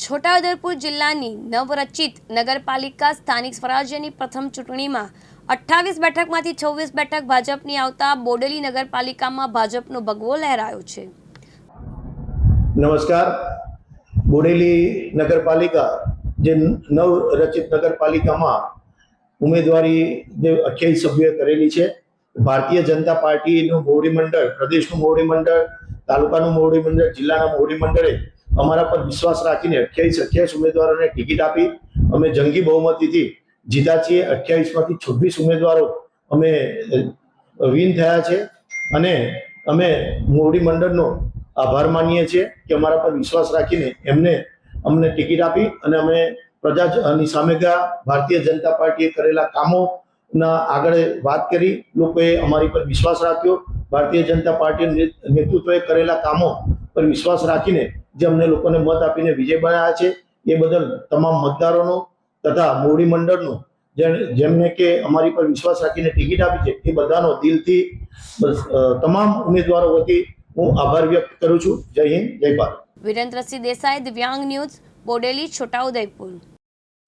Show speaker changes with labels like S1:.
S1: છોટાઉદેપુર જિલ્લાની નવરચિત નગરપાલિકા સ્થાનિક સ્વરાજ્યની પ્રથમ ચૂંટણીમાં 28 બેઠકમાંથી 26 બેઠક ભાજપની આવતા બોડેલી નગરપાલિકામાં ભાજપનો ભગવો લહેરાયો છે।
S2: નમસ્કાર। બોડેલી નગરપાલિકા જે નવરચિત નગરપાલિકામાં ઉમેદવારી જે 28 સભ્યોએ કરેલી છે। ભારતીય જનતા પાર્ટીનું મોવડી મંડળ, પ્રદેશનું મોવડી મંડળ, તાલુકાનું મોવડી મંડળ, જિલ્લાના મોવડી મંડળે અમારા પર વિશ્વાસ રાખીને 28 ઉમેદવારોને ટિકિટ આપી। અમે જંગી બહુમતીથી જીતા છીએ। 28 માંથી 26 ઉમેદવારો અમે વિન થયા છે અને અમે મોવડી મંડળનો આભાર માનીએ છીએ કે અમારા પર વિશ્વાસ રાખીને અમને ટિકિટ આપી અને અમે પ્રજાની સામે ગયા। ભારતીય જનતા પાર્ટીએ કરેલા કામોના આગળ વાત કરી, લોકોએ અમારી પર વિશ્વાસ રાખ્યો। ભારતીય જનતા પાર્ટી નેતૃત્વએ કરેલા કામો પર વિશ્વાસ રાખીને જે અમને લોકોને મત આપીને વિજય બનાવ્યા છે, એ બદલ તમામ મતદારોનો તથા મોવડી મંડળનો જેમને કે અમારી પર વિશ્વાસ રાખીને ટિકિટ આપી છે, એ બધાનો દિલથી તમામ ઉમેદવારો વતી હું આભાર વ્યક્ત કરું છું। જય હિન્દ, જય ભારત।
S1: વિરેન્દ્રસિંહ દેસાઈ, દિવ્યાંગ ન્યૂઝ, બોડેલી, છોટાઉદેપુર।